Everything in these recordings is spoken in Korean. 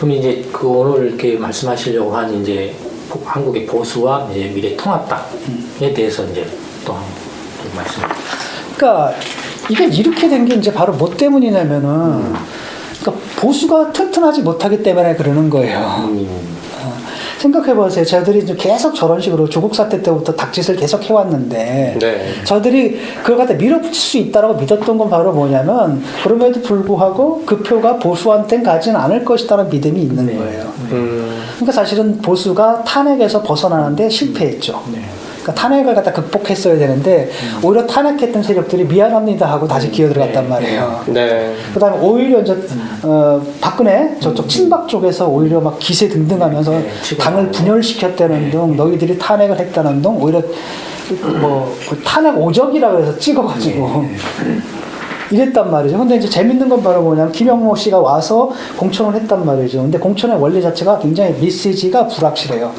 그럼 이제 그 오늘 이렇게 말씀하시려고 한 이제 한국의 보수와 이제 미래통합당에 대해서 이제 또 좀 말씀. 그러니까 이게 이렇게 된 게 이제 바로 뭐 때문이냐면은 그러니까 보수가 튼튼하지 못하기 때문에 그러는 거예요. 생각해보세요. 저들이 이제 계속 저런 식으로 조국 사태 때부터 닥짓을 계속 해왔는데, 네. 저들이 그걸 갖다 밀어붙일 수 있다라고 믿었던 건 바로 뭐냐면, 그럼에도 불구하고 그 표가 보수한테는 가지는 않을 것이라는 믿음이 있는 네. 거예요. 그러니까 사실은 보수가 탄핵에서 벗어나는데 실패했죠. 네. 그러니까 탄핵을 갖다 극복했어야 되는데 오히려 탄핵했던 세력들이 미안합니다 하고 다시 기어들어갔단 말이에요. 네. 그다음에 오히려 이제 박근혜 저쪽 친박 쪽에서 오히려 막 기세 등등하면서 네, 당을 분열시켰다는 등 너희들이 탄핵을 했다는 등 오히려 뭐 탄핵 오적이라고 해서 찍어가지고 이랬단 말이죠. 근데 이제 재밌는 건 바로 뭐냐면 김영모 씨가 와서 공천을 했단 말이죠. 근데 공천의 원리 자체가 굉장히 메시지가 불확실해요.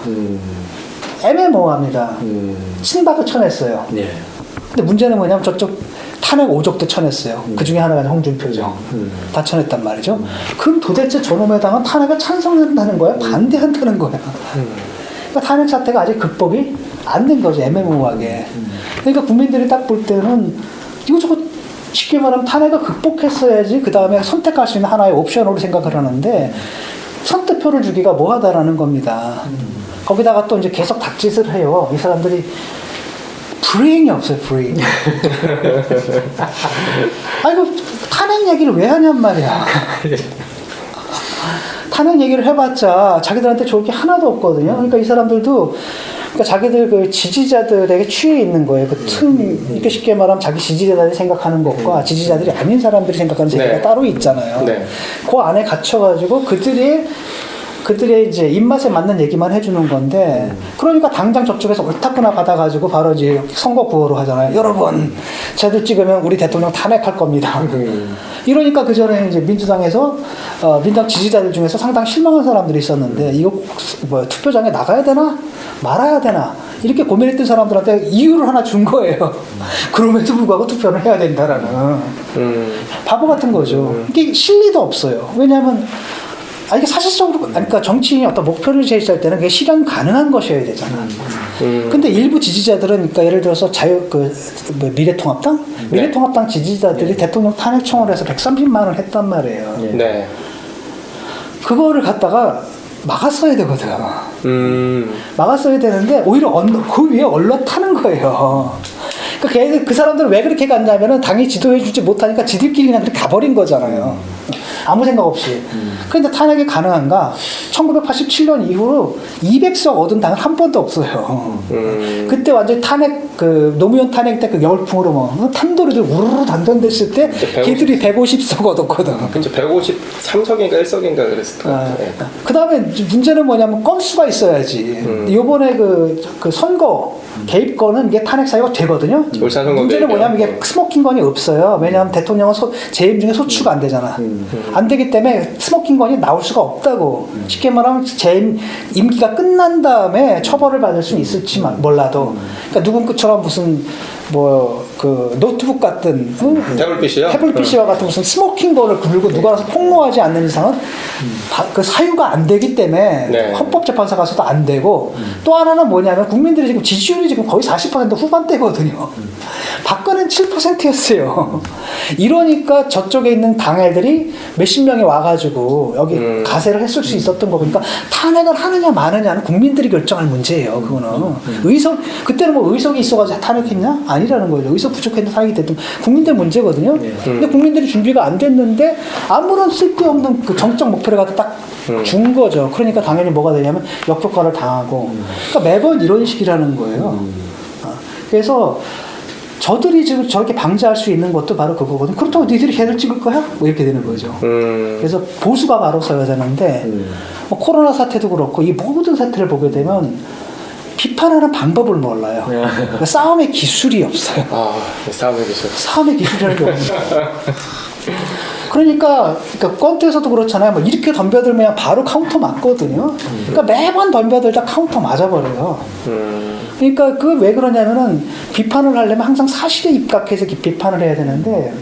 애매모호합니다. 친박을 쳐냈어요. 네. 근데 문제는 뭐냐면 저쪽 탄핵 오적도 쳐냈어요. 그 중에 하나가 홍준표죠. 다 쳐냈단 말이죠. 그럼 도대체 저놈의 당은 탄핵을 찬성한다는 거야? 반대한다는 거야? 그러니까 탄핵 사태가 아직 극복이 안 된 거죠. 애매모호하게. 그러니까 국민들이 딱 볼 때는 이거 쉽게 말하면 탄핵을 극복했어야지 그 다음에 선택할 수 있는 하나의 옵션으로 생각을 하는데 선택표를 주기가 뭐하다라는 겁니다. 거기다가 또 이제 계속 닥짓을 해요. 이 사람들이 브레인이 없어요, 브레인. 아이고, 탄핵 얘기를 왜 하냔 말이야. 탄핵 얘기를 해봤자 자기들한테 좋을 게 하나도 없거든요. 그러니까 이 사람들도 그러니까 자기들 그 지지자들에게 취해 있는 거예요. 그 이렇게 쉽게 말하면 자기 지지자들이 생각하는 것과 지지자들이 아닌 사람들이 생각하는 세계가 네. 따로 있잖아요. 네. 그 안에 갇혀가지고 그들의 이제 입맛에 맞는 얘기만 해주는 건데, 그러니까 당장 저쪽에서 옳다구나 받아가지고 바로 이제 선거 구호로 하잖아요. 여러분, 쟤들 찍으면 우리 대통령 탄핵할 겁니다. 이러니까 그 전에 이제 민주당에서 민주당 지지자들 중에서 상당히 실망한 사람들이 있었는데, 이거 투표장에 나가야 되나 말아야 되나 이렇게 고민했던 사람들한테 이유를 하나 준 거예요. 그럼에도 불구하고 투표를 해야 된다라는 바보 같은 거죠. 이게 실리도 없어요. 왜냐하면 이게 사실적으로, 그러니까 정치인이 어떤 목표를 제시할 때는 그게 실현 가능한 것이어야 되잖아. 근데 일부 지지자들은, 그러니까 예를 들어서 미래통합당? 미래통합당 지지자들이 대통령 탄핵 청원을 해서 130만 원을 했단 말이에요. 네. 그거를 갖다가 막았어야 되거든. 막았어야 되는데, 오히려 그 위에 올라타는 거예요. 그러니까 그 사람들은 왜 그렇게 갔냐면은 당이 지도해주지 못하니까 지들끼리 그냥 그렇게 가버린 거잖아요. 아무 생각 없이. 그런데 탄핵이 가능한가? 1987년 이후로 200석 얻은 당은 한 번도 없어요. 그때 완전히 탄핵, 노무현 탄핵 때 그 열풍으로 탄도리들 우르르 단전됐을 때 걔들이 150석 얻었거든. 그쵸, 153석인가 1석인가 그랬을 거예요. 그 다음에 문제는 뭐냐면 건수가 있어야지. 요번에 그 선거 개입권은 이게 탄핵 사유가 되거든요. 울산 선거 문제는 뭐냐면 이게 스모킹건이 없어요. 왜냐하면 대통령은 재임 중에 소추가 안 되잖아. 안 되기 때문에 스모킹건이 나올 수가 없다고. 쉽게 말하면 재임 임기가 끝난 다음에 처벌을 받을 수는 있을지 몰라도. 그러니까 누군가처럼 무슨 노트북 같은 태블릿이요? 태블릿PC와 같은 무슨 스모킹건을 굴고 누가 와서 폭로하지 않는 이상은 그 사유가 안 되기 때문에 네. 헌법재판소 가서도 안 되고, 또 하나는 뭐냐면 국민들이 지금 지지율이 지금 거의 40% 후반대거든요. 박근혜는 7%였어요. 이러니까 저쪽에 있는 당애들이 몇십 명이 와가지고 여기 가세를 했을 수 있었던 거. 그러니까 탄핵을 하느냐 마느냐는 국민들이 결정할 문제예요. 그거는 그때는 뭐 의석이 있어가지고 탄핵했냐? 아니라는 거죠. 의석 부족했는데 탄핵이 됐든 국민들 문제거든요. 근데 국민들이 준비가 안 됐는데 아무런 쓸데없는 그 정적 목표를 갖다 딱 준 거죠. 그러니까 당연히 뭐가 되냐면 역효과를 당하고. 그러니까 매번 이런 식이라는 거예요. 그래서 저들이 지금 저렇게 방지할 수 있는 것도 바로 그거거든요. 그렇다고 니들이 걔들 찍을 거야? 뭐 이렇게 되는 거죠. 그래서 보수가 바로 서야 되는데, 뭐 코로나 사태도 그렇고 이 모든 사태를 보게 되면 비판하는 방법을 몰라요. 그러니까 싸움의 기술이 없어요. 싸움의 기술. 싸움의 기술이라는 게 없는 거예요. 그러니까 권투에서도 그렇잖아요. 뭐 이렇게 덤벼들면 바로 카운터 맞거든요. 그러니까 매번 덤벼들다 카운터 맞아버려요. 그러니까 왜 그러냐면은 비판을 하려면 항상 사실에 입각해서 비판을 해야 되는데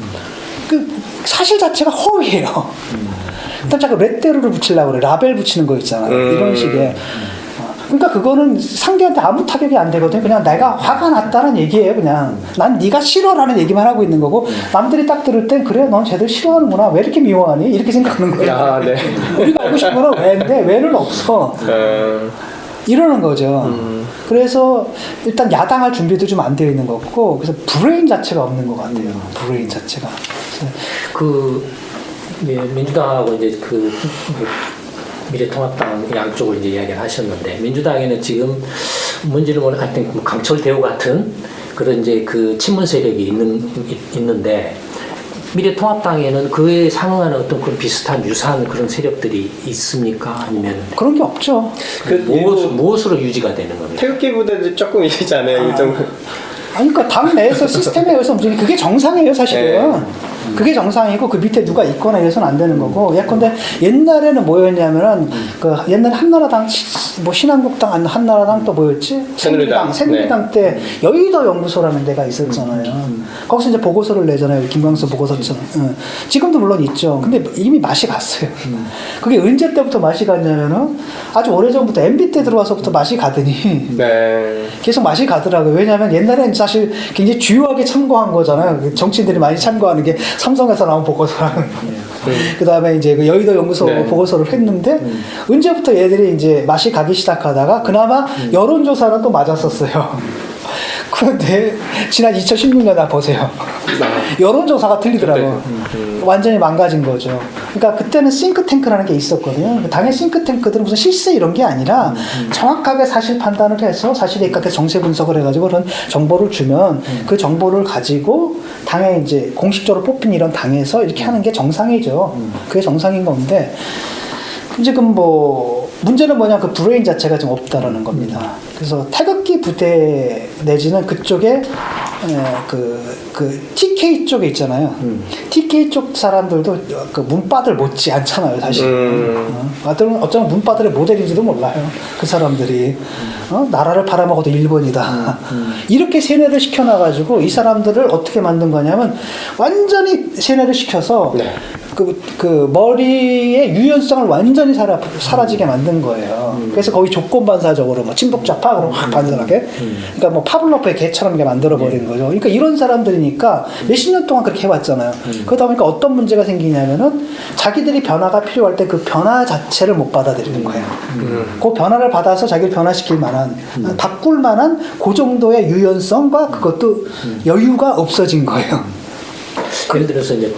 그 사실 자체가 허위예요. 그다음 자꾸 레테르를 붙이려고 그래. 라벨 붙이는 거 있잖아요. 이런 식의. 그러니까 그거는 상대한테 아무 타격이 안 되거든요. 그냥 내가 화가 났다는 얘기예요. 그냥 난 네가 싫어라는 얘기만 하고 있는 거고 남들이 딱 들을 땐 그래 넌 쟤들 싫어하는구나. 왜 이렇게 미워하니? 이렇게 생각하는 거예요. 아, 네. 우리가 알고 싶은 거는 왜인데 왜는 없어. 이러는 거죠. 그래서 일단 야당할 준비도 좀 안 되어 있는 것 같고 그래서 브레인 자체가 없는 것 같아요. 브레인 자체가. 예, 민주당하고 이제 미래통합당 양쪽을 이제 이야기를 하셨는데 민주당에는 지금 뭔지를 모르는 같은 강철 대우 같은 그런 이제 그 친문 세력이 있는데 미래통합당에는 그에 상응하는 어떤 그런 비슷한 유사한 그런 세력들이 있습니까? 아니면 그런 게 없죠. 무엇으로 유지가 되는 겁니까? 태극기보다도 조금 이잖아요. 아니, 그러니까 당 내에서 시스템에 의해서 움직이는 그게 정상이에요, 사실은. 그게 정상이고 그 밑에 누가 있거나 이래서는 안 되는 거고. 예컨대 옛날에는 뭐였냐면은 그 옛날 한나라당 뭐 신한국당 한나라당 또 뭐였지? 새누리당 때 여의도 연구소라는 데가 있었잖아요. 거기서 이제 보고서를 내잖아요. 김광수 보고서처럼. 지금도 물론 있죠. 근데 이미 맛이 갔어요. 그게 언제 때부터 맛이 갔냐면은 아주 오래전부터 MB 때 들어와서부터 맛이 가더니 계속 맛이 가더라고요. 왜냐하면 옛날에는 사실 굉장히 주요하게 참고한 거잖아요. 정치인들이 많이 참고하는 게 삼성에서 나온 보고서랑 그 다음에 이제 그 여의도 연구소 보고서를 했는데 언제부터 얘들이 이제 맛이 가기 시작하다가 그나마 여론조사는 또 맞았었어요. 그런데 지난 2016년에 보세요. 여론조사가 틀리더라고. 완전히 망가진 거죠. 그러니까 그때는 싱크탱크라는 게 있었거든요. 당의 싱크탱크들은 무슨 실세 이런 게 아니라 정확하게 사실 판단을 해서 사실에 입각해서 정세 분석을 해가지고 그런 정보를 주면 그 정보를 가지고 당에 이제 공식적으로 뽑힌 이런 당에서 이렇게 하는 게 정상이죠. 그게 정상인 건데 지금 뭐 문제는 뭐냐 그 브레인 자체가 좀 없다라는 겁니다. 그래서 태극기 부대 내지는 그쪽에 그 TK 쪽에 있잖아요. TK 쪽 사람들도 그 문바들 못지 않잖아요, 사실. 어쩌면 문바들의 모델인지도 몰라요. 그 사람들이 나라를 팔아먹어도 일본이다. 이렇게 세뇌를 시켜놔가지고 이 사람들을 어떻게 만든 거냐면 완전히 세뇌를 시켜서 그 머리의 유연성을 완전히 사라지게 만든 거예요. 그래서 거의 조건반사적으로 뭐 친북 좌파로 확 반전하게. 그러니까 뭐 파블로프의 개처럼 이렇게 만들어 버린 거죠. 그러니까 이런 사람들이니까 몇십 년 동안 그렇게 해왔잖아요. 그러다 보니까 어떤 문제가 생기냐면은 자기들이 변화가 필요할 때 그 변화 자체를 못 받아들이는 거예요. 그 변화를 받아서 자기를 변화시킬 만한 바꿀 만한 그 정도의 유연성과 그것도 여유가 없어진 거예요. 예를 들어서 이제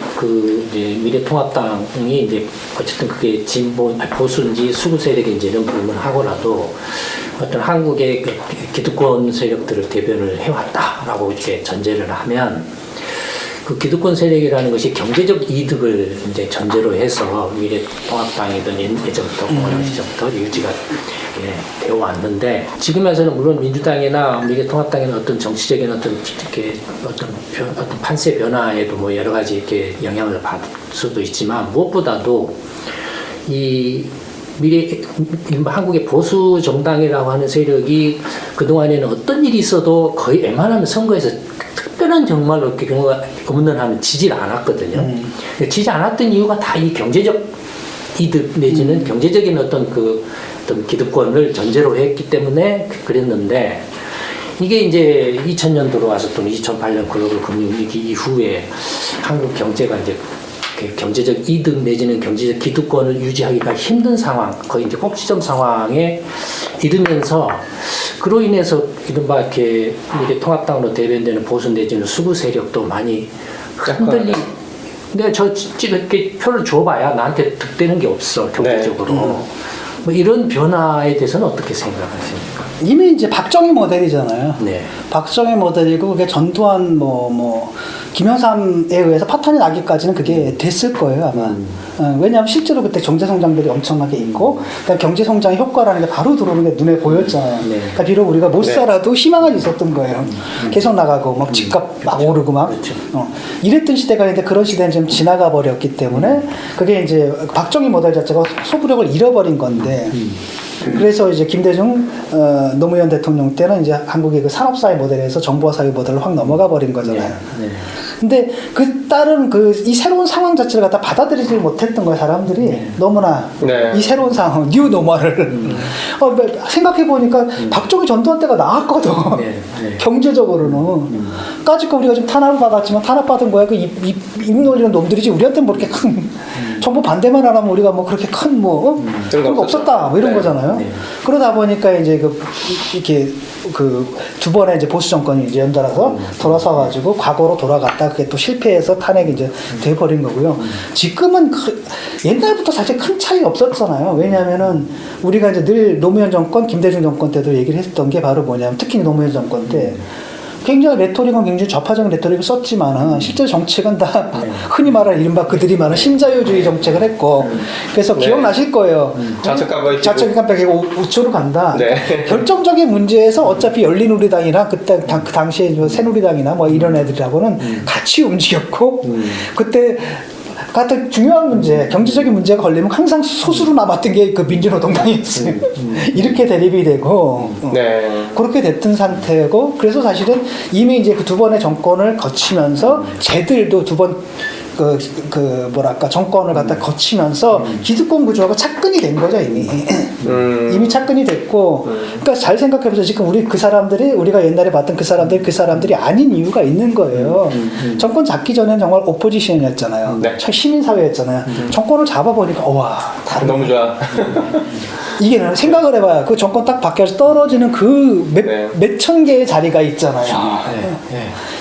이제 미래통합당이 이제 어쨌든 그게 보수인지 수구 세력인지 이런 부분을 하고라도 어떤 한국의 그 기득권 세력들을 대변을 해왔다라고 이렇게 전제를 하면 그 기득권 세력이라는 것이 경제적 이득을 이제 전제로 해서 미래통합당이든 예전부터 공화당 시절부터 유지가 되어 왔는데 지금에서는 물론 민주당이나 미래통합당이나 어떤 정치적인 어떤 판세 변화에도 뭐 여러 가지 이렇게 영향을 받을 수도 있지만 무엇보다도 이 한국의 보수 정당이라고 하는 세력이 그동안에는 어떤 일이 있어도 거의 웬만하면 선거에서 특별한 정말로 이렇게 경우가 없는 한은 지지를 않았거든요. 지지 않았던 이유가 다 이 경제적 이득 내지는 경제적인 어떤 기득권을 전제로 했기 때문에 그랬는데 이게 이제 2000년 들어와서 또는 2008년 글로벌 금융위기 이후에 한국 경제가 이제 경제적 이득 내지는 경제적 기득권을 유지하기가 힘든 상황, 거의 이제 꼭지점 상황에 이르면서 그로 인해서 이른바 이렇게 통합당으로 대변되는 보수 내지는 수구 세력도 많이 흔들리. 근데 이렇게 표를 줘봐야 나한테 득되는 게 없어 경제적으로. 뭐 이런 변화에 대해서는 어떻게 생각하십니까? 이미 이제 박정희 모델이잖아요. 네. 박정희 모델이고 그게 전두환 김영삼에 의해서 파탄이 나기까지는 그게 됐을 거예요 아마. 왜냐하면 실제로 그때 경제성장들이 엄청나게 있고 그다음에 경제성장의 효과라는 게 바로 들어오는 게 눈에 보였잖아요. 그러니까 비록 우리가 못 살아도 희망은 있었던 거예요. 계속 나가고 막 집값 막 오르고 막 이랬던 시대가 있는데 그런 시대는 좀 지나가 버렸기 때문에 그게 이제 박정희 모델 자체가 소구력을 잃어버린 건데 그래서 이제 김대중 노무현 대통령 때는 이제 한국의 그 산업사회 모델에서 정보화 사회 모델로 확 넘어가 버린 거잖아요. 네. 근데 그 다른 이 새로운 상황 자체를 갖다 받아들이지 못했던 거예요, 사람들이. 너무나 네. 이 새로운 상황, 뉴 노멀을. 생각해 보니까 박정희 전두환 때가 나았거든. 네. 경제적으로는. 까짓 거 우리가 지금 탄압을 받았지만 탄압받은 거야. 입 놀리는 놈들이지. 우리한테 뭐 이렇게 큰 정부 반대만 안 하면 우리가 뭐 그렇게 큰 그런 거 없었다. 뭐 이런 네. 거잖아요. 네. 그러다 보니까 이제 이렇게 두 번의 이제 보수 정권이 이제 연달아서 돌아서 가지고 과거로 돌아갔다 그게 또 실패해서 탄핵이 이제 돼버린 거고요. 지금은 옛날부터 사실 큰 차이 없었잖아요. 왜냐하면은 우리가 이제 늘 노무현 정권, 김대중 정권 때도 얘기를 했던 게 바로 뭐냐면 특히 노무현 정권 때 굉장히 레토릭은 굉장히 좌파적인 레토릭을 썼지만은 실제 정책은 다 흔히 말하는 이른바 그들이 말하는 신자유주의 정책을 했고 그래서 네. 기억나실 거예요. 좌측 깜빡이 좌측 깜빡이 우측으로 간다. 네. 결정적인 문제에서 어차피 열린우리당이나 그때 그 당시에 새누리당이나 뭐 이런 애들하고는 같이 움직였고 그때 같은 중요한 문제, 경제적인 문제가 걸리면 항상 소수로 남았던 게 그 민주노동당이었어요. 이렇게 대립이 되고 네. 그렇게 됐던 상태고 그래서 사실은 이미 이제 그 두 번의 정권을 거치면서 쟤들도 두 번 정권을 갖다 거치면서 기득권 구조하고 착근이 된 거죠 이미. 이미 착근이 됐고 그러니까 잘 생각해보세요. 지금 우리가 옛날에 봤던 그 사람들이 아닌 이유가 있는 거예요. 정권 잡기 전에는 정말 오포지션이었잖아요. 네. 시민사회였잖아요. 정권을 잡아보니까 와 다른 너무 좋아. 이게 생각을 해봐요. 그 정권 딱 바뀌어서 떨어지는 그 몇천 개의 자리가 있잖아요.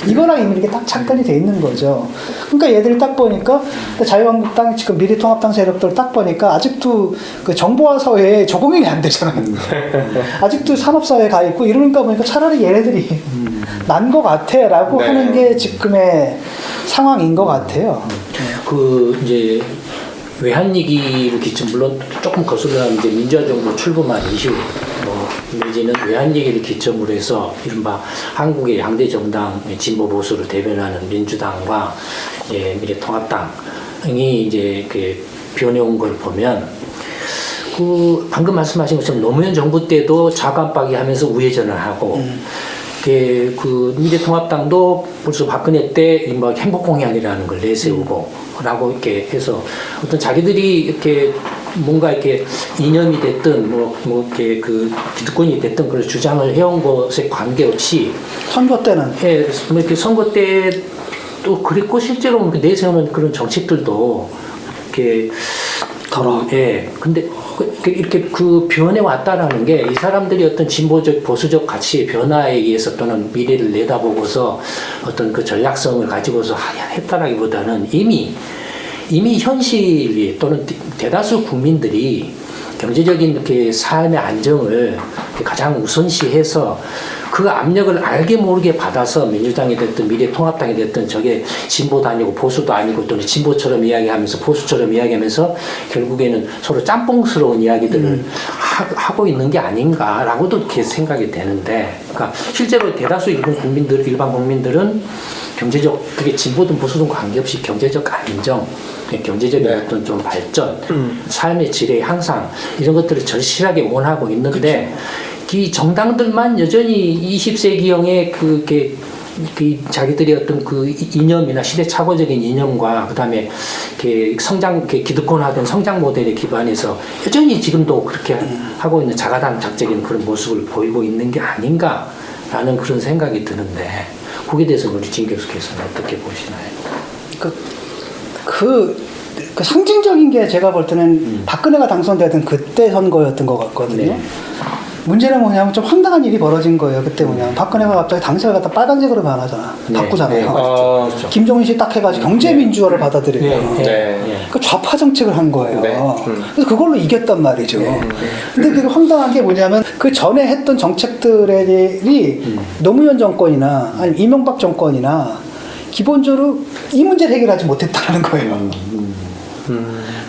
이거랑 이미 이렇게 딱 착근이 돼 있는 거죠. 그러니까 얘들이 딱 보니까 자유한국당 지금 미래통합당 세력들 딱 보니까 아직도 그 정보화 사회에 적응이 안 되잖아요. 아직도 산업사회에 가 있고 이러니까 보니까 차라리 얘네들이 난 것 같아라고 네. 하는 게 지금의 상황인 것 같아요. 이제 외환위기를 기점 물론 조금 거슬러나면 이제 민주화 정부 출범한 이후 내지는 외환위기를 기점으로 해서 이른바 한국의 양대 정당 진보 보수를 대변하는 민주당과 미래통합당이 이제 변해온 걸 보면 방금 말씀하신 것처럼 노무현 정부 때도 좌깜빡이 하면서 우회전을 하고 미래통합당도 벌써 박근혜 때 행복공약이라는 걸 내세우고 라고 이렇게 해서 어떤 자기들이 이렇게 뭔가 이렇게 이념이 됐든 이렇게 기득권이 됐든 그런 주장을 해온 것에 관계없이 선거 때는 이렇게 선거 때도 그랬고 실제로 내세우는 그런 정책들도 이렇게 근데 이렇게 변해 왔다라는 게 이 사람들이 어떤 진보적 보수적 가치의 변화에 의해서 또는 미래를 내다보고서 어떤 그 전략성을 가지고서 했다라기보다는 이미 현실이 또는 대다수 국민들이 경제적인 이렇게 삶의 안정을 가장 우선시해서 그 압력을 알게 모르게 받아서 민주당이 됐든 미래통합당이 됐든 저게 진보도 아니고 보수도 아니고 또는 진보처럼 이야기하면서 보수처럼 이야기하면서 결국에는 서로 짬뽕스러운 이야기들을 하고 있는 게 아닌가라고도 이렇게 생각이 되는데, 그러니까 실제로 대다수 일반 국민들은 경제적, 그게 진보든 보수든 관계없이 경제적 안정, 경제적인 어떤 좀 발전, 삶의 질의 향상 이런 것들을 절실하게 원하고 있는데 이 정당들만 여전히 20세기형의 자기들이 어떤 그 이념이나 시대착오적인 이념과 그다음에 기득권화된 성장 모델에 기반해서 여전히 지금도 그렇게 하고 있는 자가당착적인 그런 모습을 보이고 있는 게 아닌가라는 그런 생각이 드는데, 거기에 대해서 우리 진 교수께서는 어떻게 보시나요? 그 상징적인 게 제가 볼 때는 박근혜가 당선되던 그때 선거였던 것 같거든요. 네. 문제는 뭐냐면 좀 황당한 일이 벌어진 거예요. 그때 뭐냐면 박근혜가 갑자기 당색을 갖다 빨간색으로 변하잖아. 네. 바꾸잖아요. 네. 그렇죠. 김종인 씨 딱 해가지고 경제민주화를 받아들여요. 네. 좌파 정책을 한 거예요. 네. 그래서 그걸로 이겼단 말이죠. 근데 그게 황당한 게 뭐냐면 그 전에 했던 정책들이 노무현 정권이나 아니면 이명박 정권이나 기본적으로 이 문제를 해결하지 못했다는 거예요.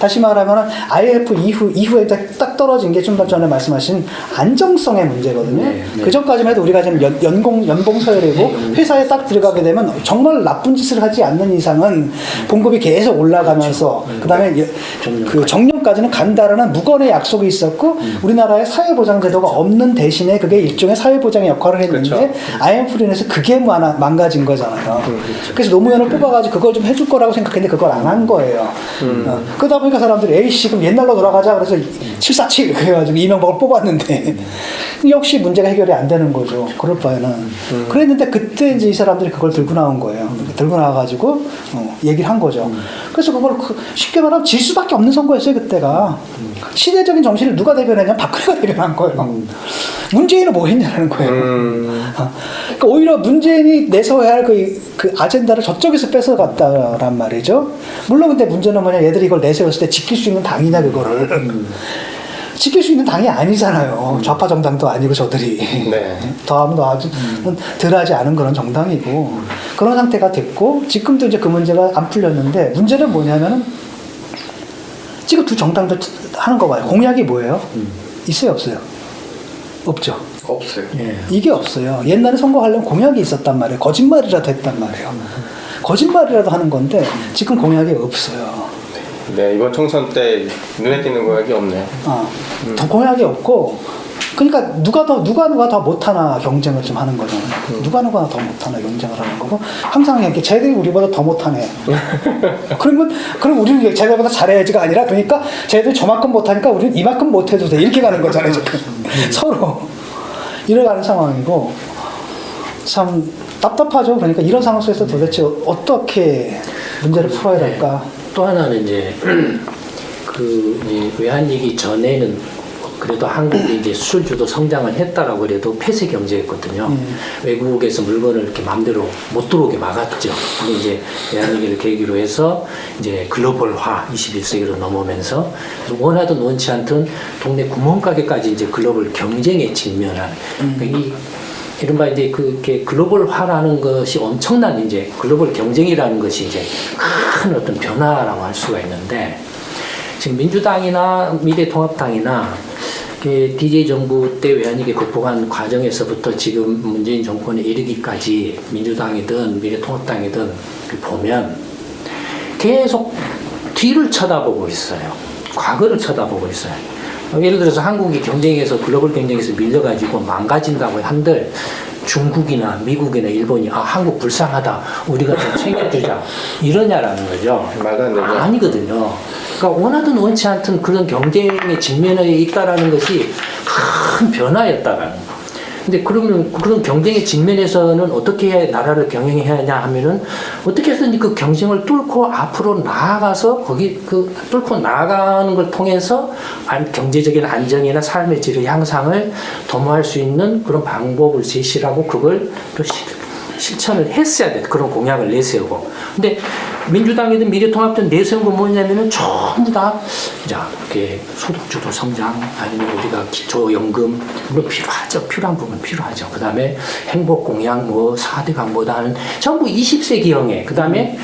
다시 말하면 IMF 이후에 딱 떨어진 게 좀 전에 말씀하신 안정성의 문제거든요. 네. 그 전까지만 해도 우리가 지금 연봉 서열이고 회사에 딱 들어가게 되면 정말 나쁜 짓을 하지 않는 이상은 봉급이 계속 올라가면서 그렇죠. 그다음에 그 정년 지점까지는 간다라는 무건의 약속이 있었고 우리나라에 사회보장제도가 없는 대신에 그게 일종의 사회보장의 역할을 했는데 그렇죠. IMF로 인해서 그게 망가진 거잖아요. 그래서 노무현을 뽑아가지고 그걸 좀 해줄 거라고 생각했는데 그걸 안 한 거예요. 그러다 보니까 사람들이 에이씨 그럼 옛날로 돌아가자 그래서 747 그래가지고 이명박을 뽑았는데 역시 문제가 해결이 안 되는 거죠. 그럴 바에는. 그랬는데 그때 이제 이 사람들이 그걸 들고 나온 거예요. 들고 나와가지고 얘기를 한 거죠. 그래서 그걸 쉽게 말하면 질 수밖에 없는 선거였어요 그때가. 시대적인 정신을 누가 대변했냐? 박근혜가 대변한 거예요. 문재인은 뭐 했냐는 거예요. 그러니까 오히려 문재인이 내세워야 할 그 아젠다를 저쪽에서 뺏어갔다란 말이죠. 물론 근데 문제는 뭐냐? 얘들이 이걸 내세웠을 때 지킬 수 있는 당이냐 그거를. 지킬 수 있는 당이 아니잖아요. 좌파 정당도 아니고 저들이. 네. 더하면 아주 덜하지 않은 그런 정당이고 그런 상태가 됐고 지금도 이제 그 문제가 안 풀렸는데 문제는 뭐냐면은 지금 두 정당들 하는 거 봐요. 공약이 뭐예요? 있어요, 없어요? 없죠. 없어요. 예. 이게 없어요. 옛날에 선거하려면 공약이 있었단 말이에요. 거짓말이라도 했단 말이에요. 거짓말이라도 하는 건데 지금 공약이 없어요. 네, 이번 총선 때 눈에 띄는 공약이 없네요. 더 공약이 없고 그러니까 누가 더 못하나 경쟁을 좀 하는 거잖아요. 누가 더 못하나 경쟁을 하는 거고 항상 이렇게 쟤들이 우리보다 더 못하네. 그럼 우리는 쟤들보다 잘해야지가 아니라 그러니까 쟤들 저만큼 못하니까 우리는 이만큼 못해도 돼 이렇게 가는 거잖아요. 지금. 서로 이래가는 상황이고 참 답답하죠. 그러니까 이런 상황 속에서 도대체 어떻게 문제를 풀어야 될까? 또 하나는 이제 그 이제 외환위기 전에는 그래도 한국이 이제 수출주도 성장을 했다라고 그래도 폐쇄 경제였거든요. 외국에서 물건을 이렇게 마음대로 못 들어오게 막았죠. 근데 이제 외환위기를 계기로 해서 이제 글로벌화 21세기로 넘어오면서 원하든 원치 않든 동네 구멍가게까지 이제 글로벌 경쟁에 직면한 그러니까 이른바 이제 그게 글로벌화라는 것이 엄청난 이제 글로벌 경쟁이라는 것이 이제 큰 어떤 변화라고 할 수가 있는데 지금 민주당이나 미래통합당이나 DJ 정부 때 외환위기 극복한 과정에서부터 지금 문재인 정권에 이르기까지 민주당이든 미래통합당이든 보면 계속 뒤를 쳐다보고 있어요. 과거를 쳐다보고 있어요. 예를 들어서 한국이 경쟁에서 글로벌 경쟁에서 밀려가지고 망가진다고 한들 중국이나 미국이나 일본이 한국 불쌍하다 우리가 좀 챙겨주자 이러냐라는 거죠. 말도 안 되죠. 아니거든요. 그러니까 원하든 원치 않든 그런 경쟁의 직면에 있다라는 것이 큰 변화였다라는 거. 근데 그러면 그런 경쟁의 직면에서는 어떻게 나라를 경영해야 하냐 하면은 어떻게 해서든지 그 경쟁을 뚫고 앞으로 나아가서 거기 그 뚫고 나아가는 걸 통해서 경제적인 안정이나 삶의 질의 향상을 도모할 수 있는 그런 방법을 제시하고 그걸 또 실천을 했어야 돼. 그런 공약을 내세우고. 근데 민주당이든 미래통합든 내세운 건 뭐냐면은 전부 다, 이렇게 소득주도 성장, 아니면 우리가 기초연금, 물론 필요하죠. 필요한 부분 필요하죠. 그 다음에 행복공약, 4대 강보다 하는 전부 20세기형에, 그 다음에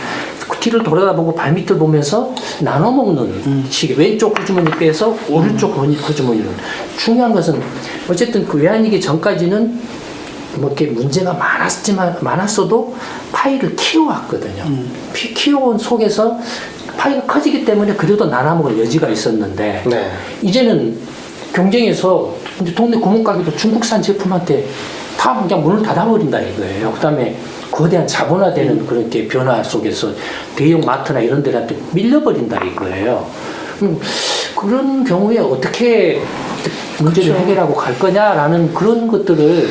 뒤를 돌아다보고 발밑을 보면서 나눠 먹는 시기. 왼쪽 구주머니 빼서 오른쪽 구주머니를. 중요한 것은 어쨌든 그 외환위기 전까지는 이렇게 문제가 많았어도 파이를 키워왔거든요. 키워온 속에서 파이가 커지기 때문에 그래도 나눠먹을 여지가 있었는데 네. 이제는 경쟁에서 이제 동네 구멍가게도 중국산 제품한테 다 그냥 문을 닫아버린다 이거예요. 그다음에 거대한 자본화되는 그런 게 변화 속에서 대형 마트나 이런 데한테 밀려버린다 이거예요. 그런 경우에 어떻게 문제를 해결하고 갈 거냐라는 그런 것들을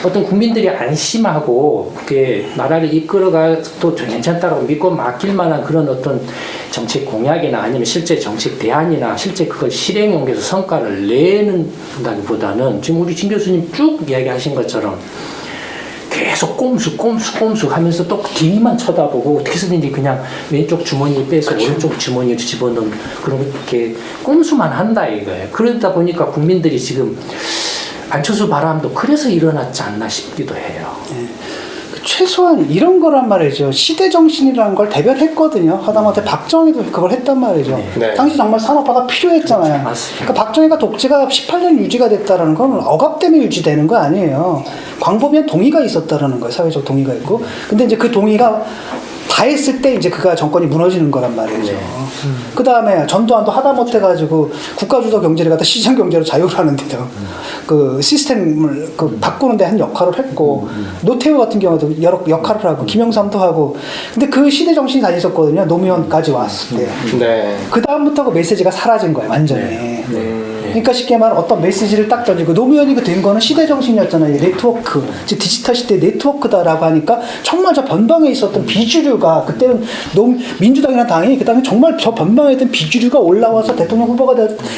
어떤 국민들이 안심하고 그게 나라를 이끌어가도 괜찮다고 믿고 맡길 만한 그런 어떤 정책 공약이나 아니면 실제 정책 대안이나 실제 그걸 실행에 옮겨서 성과를 내는다기보다는 지금 우리 진 교수님 쭉 이야기하신 것처럼 계속 꼼수 하면서 또 뒤만 쳐다보고 어떻게 해서든지 그냥 왼쪽 주머니 빼서 오른쪽 주머니에 집어넣는 그렇게 꼼수만 한다 이거예요. 그러다 보니까 국민들이 지금 안철수 바람도 그래서 일어났지 않나 싶기도 해요. 네. 최소한 이런 거란 말이죠. 시대 정신이라는 걸 대변했거든요. 하다못해 박정희도 그걸 했단 말이죠. 네. 당시 정말 산업화가 필요했잖아요. 그렇죠. 맞습니다. 그러니까 박정희가 독재가 18년 유지가 됐다는 건 억압 때문에 유지되는 거 아니에요. 광범위한 동의가 있었다라는 거예요. 사회적 동의가 있고. 근데 이제 그 동의가 다 했을 때 이제 그가 정권이 무너지는 거란 말이죠. 그 다음에 전두환도 하다못해가지고 국가주도 경제를 갖다 시장 경제로 자유하는데도 그 시스템을 그 바꾸는데 한 역할을 했고 노태우 같은 경우도 여러 역할을 하고 김영삼도 하고 근데 그 시대 정신이 다 있었거든요. 노무현까지 왔을 때. 네. 그 다음부터 그 메시지가 사라진 거예요, 완전히. 그러니까 쉽게 말하면 어떤 메시지를 딱 던지고 노무현이 그 된 거는 시대 정신이었잖아요. 네트워크, 이제 디지털 시대 네트워크다라고 하니까 정말 저 변방에 있었던 비주류가 그때는 민주당이나 당이 그다음에 정말 저 변방에 있던 비주류가 올라와서 대통령 후보가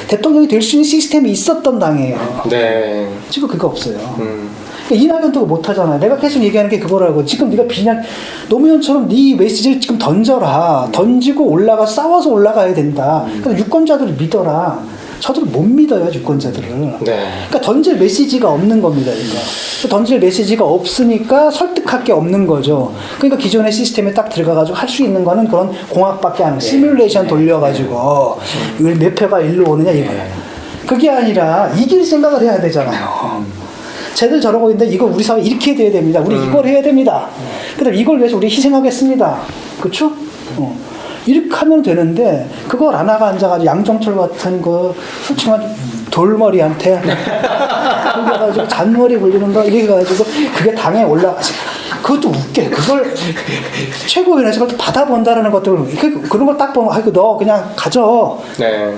대통령이 될 수 있는 시스템이 있었던 당이에요. 네. 지금 그거 없어요. 그러니까 이낙연도 못 하잖아요. 내가 계속 얘기하는 게 그거라고. 지금 네가 그냥 노무현처럼 네 메시지를 지금 던져라. 던지고 올라가 싸워서 올라가야 된다. 그래서 유권자들을 믿어라. 저들은 못 믿어요, 유권자들을. 네. 그러니까 던질 메시지가 없는 겁니다. 그러니까. 던질 메시지가 없으니까 설득할 게 없는 거죠. 그러니까 기존의 시스템에 딱 들어가가지고 할 수 있는 거는 그런 공학밖에 안 하고 시뮬레이션 돌려가지고 이걸 몇 표가 일로 오느냐 이거예요. 그게 아니라 이길 생각을 해야 되잖아요. 쟤들 저러고 있는데 이거 우리 사회 이렇게 돼야 됩니다. 우리 이걸 해야 됩니다. 그다음 이걸 위해서 우리 희생하겠습니다. 그렇죠? 이렇게 하면 되는데 그걸 안 하고 앉아가지고 양정철 같은 그 솔직히 말 돌머리한테 그래가지고 잔머리 굴리는 거 이렇게 해가지고 그게 당에 올라가서 그것도 웃겨. 그걸 최고위원회에서 그걸 또 받아본다라는 것들 그런 걸 딱 보면 아이고 너 그냥 가져. 네.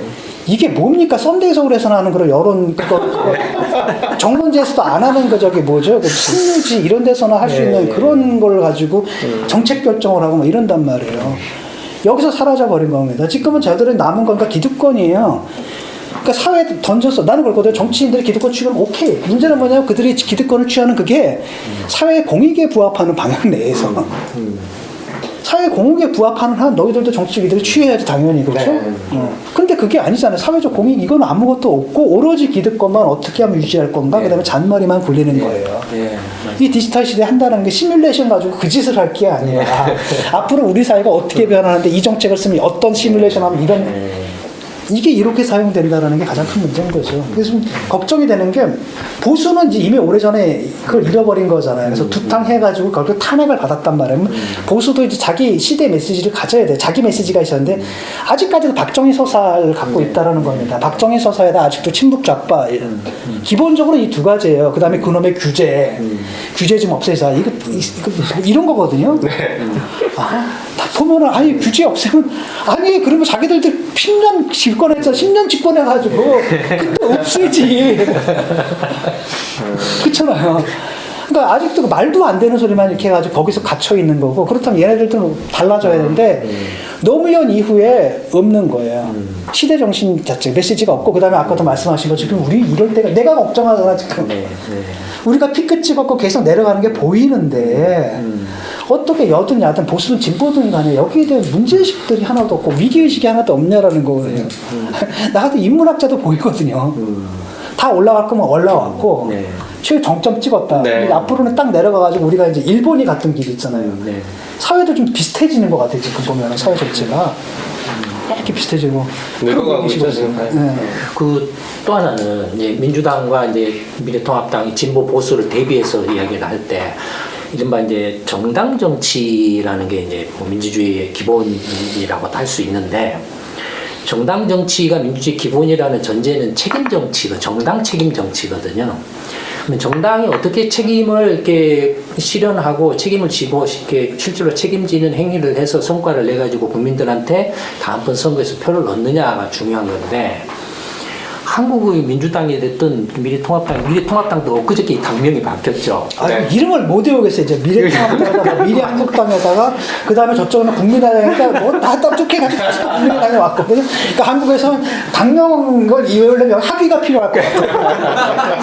이게 뭡니까? 썬데이 서울에서 나는 그런 여론 그거 정론제에서도 안 하는 거 저기 뭐죠? 그 신유지 이런 데서나 할 수 있는 그런 걸 가지고 정책 결정을 하고 뭐 이런단 말이에요. 여기서 사라져 버린 겁니다. 지금은 저들은 남은 건가 기득권이에요. 그러니까 사회에 던져서 나는 그렇거든요. 정치인들이 기득권 취하면 오케이. 문제는 뭐냐면 그들이 기득권을 취하는 그게 사회 공익에 부합하는 방향 내에서 사회 공익에 부합하는 한 너희들도 정치적 이득을 취해야지 당연히 그렇죠? 근데 그게 아니잖아요. 사회적 공익 이건 아무것도 없고 오로지 기득권만 어떻게 하면 유지할 건가 그다음에 잔머리만 굴리는 거예요. 이 디지털 시대에 한다는 게 시뮬레이션 가지고 그 짓을 할 게 아니라 앞으로 우리 사회가 어떻게 변하는데 이 정책을 쓰면 어떤 시뮬레이션 하면 이런 이게 이렇게 사용된다는 게 가장 큰 문제인 거죠. 그래서 좀 걱정이 되는 게 보수는 이제 이미 오래전에 그걸 잃어버린 거잖아요. 그래서 두탕 해가지고 결국 탄핵을 받았단 말이에요. 보수도 이제 자기 시대 메시지를 가져야 돼. 자기 메시지가 있었는데 아직까지도 박정희 서사를 갖고 있다라는 겁니다. 박정희 서사에다 아직도 친북 좌파 기본적으로 이 두 가지예요. 그 다음에 그놈의 규제 좀 없애자. 이거 이런 거거든요. 다 보면은 아니 규제 없애면 아니 그러면 자기들도 10년 집권했잖아. 10년 집권해가지고 그때 없애지. 그렇잖아요. 그러니까 아직도 말도 안 되는 소리만 이렇게 해가지고 거기서 갇혀 있는 거고 그렇다면 얘네들도 달라져야 되는데 노무현 이후에 없는 거예요. 시대 정신 자체 메시지가 없고 그다음에 아까도 말씀하신 것처럼 우리 이럴 때가 내가 걱정하잖아 지금. 우리가 피크 찍었고 계속 내려가는 게 보이는데 어떻게 여든 야든 보수든 진보든 간에 여기에 대한 문제의식들이 하나도 없고 위기의식이 하나도 없냐라는 거거든요. 나 같은 인문학자도 보이거든요. 다 올라갈 거면 올라왔고 최정점 찍었다. 앞으로는 딱 내려가가지고 우리가 이제 일본이 갔던 길이 있잖아요. 사회도 좀 비슷해지는 것 같아요. 지금 보면 사회 전체가 이렇게 비슷해지고 늙어가고 있죠 지금. 그 또 하나는 이제 민주당과 이제 미래통합당이 진보 보수를 대비해서 이야기를 할 때 이른바 이제 정당 정치라는 게 이제 뭐 민주주의의 기본이라고 할 수 있는데 정당 정치가 민주주의 기본이라는 전제는 책임 정치가 정당 책임 정치거든요. 그러면 정당이 어떻게 책임을 이렇게 실현하고 책임을 지고 이렇게 실제로 책임지는 행위를 해서 성과를 내 가지고 국민들한테 다음번 선거에서 표를 얻느냐가 중요한 건데. 한국의 민주당이 됐든 미래통합당도 엊그저께 당명이 바뀌었죠. 아니, 이름을 못 외우겠어요. 이제 미래통합당에다가 미래한국당에다가 그 다음에 저쪽은 국민의당에다가 뭐다 떡죽해가지고 국민의당에 왔거든요. 그러니까 한국에서는 당명을 외우려면 학위가 필요할 것 같아요.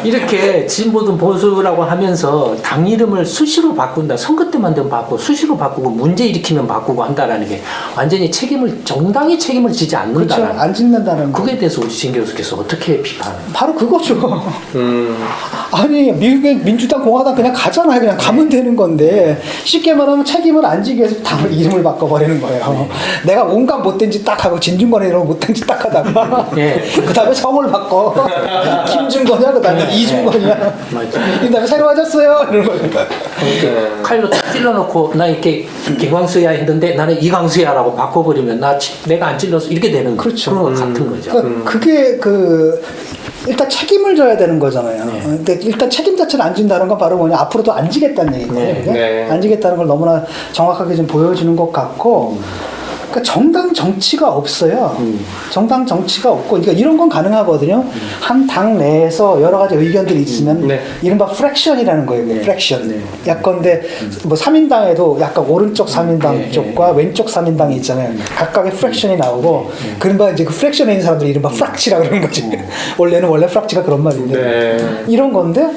이렇게 진보든 보수라고 하면서 당 이름을 수시로 바꾼다. 선거 때만 되면 바꾸고 수시로 바꾸고 문제 일으키면 바꾸고 한다라는 게 완전히 정당이 책임을 지지 않는다는 그렇죠. 안 짓는다는 거. 그에 대해서 우리 진 교수께서 어떻게 비판해요? 바로 그거죠. 아니 미국의 민주당 공화당 그냥 가잖아요. 그냥 가면 되는 건데 쉽게 말하면 책임을 안 지기 위해서 당을 이름을 바꿔버리는 거예요. 내가 온갖 못된 짓 딱 하고 진중권에 이런 못된 짓 딱 하다가 그 다음에 성을 바꿔 김중권이야 그 다음에 이중권이야 그 다음에 새로 와졌어요 이런 거예요. 이렇게 칼로 딱 찔러놓고 나 이렇게 김광수야 했는데 나는 이광수야라고 바꿔버리면 내가 안 찔러서 이렇게 되는 그렇죠. 그런 거 같은 거죠. 그러니까 그게 일단 책임을 져야 되는 거잖아요. 근데 일단 책임 자체를 안 진다는 건 바로 뭐냐, 앞으로도 안 지겠다는 얘기거든요. 네. 그게? 네. 안 지겠다는 걸 너무나 정확하게 좀 보여주는 것 같고, 그러니까 정당 정치가 없어요. 정당 정치가 없고, 그러니까 이런 건 가능하거든요. 한 당 내에서 여러 가지 의견들이 있으면 네. 이른바 프랙션이라는 거예요. 네. 프랙션. 네. 약건데 뭐 3인당에도 약간 오른쪽 3인당 네. 쪽과 왼쪽 3인당이 있잖아요. 각각의 프랙션이 나오고, 그런가 이제 그 프랙션에 있는 사람들이 이른바 프락치라 그러는 거지. 원래는 프락치가 그런 말인데. 네. 이런 건데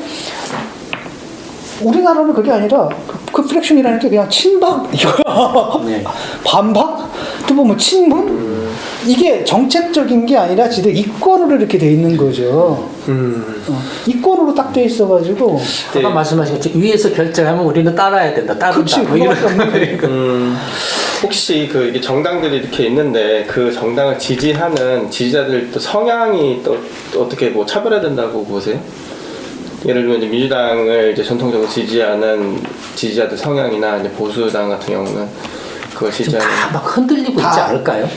우리나라는 그게 아니라 그 프랙션이라는 게 그냥 친박 이거야. 네. 반박 또 보면 친문 이게 정책적인 게 아니라 지들 이권으로 이렇게 돼 있는 거죠. 이권으로 딱 돼 있어가지고 아까 말씀하신 것처럼 위에서 결정하면 우리는 따라야 된다. 따른다. 그치, 뭐 이런 그거밖에 없는 거. 혹시 이게 정당들이 이렇게 있는데 그 정당을 지지하는 지지자들 또 성향이 또 어떻게 뭐 차별화된다고 보세요? 예를 들면 이제 민주당을 이제 전통적으로 지지하는 지지자들 성향이나 이제 보수당 같은 경우는 그걸 지금 지지하는 다막 흔들리고 있지 다. 않을까요?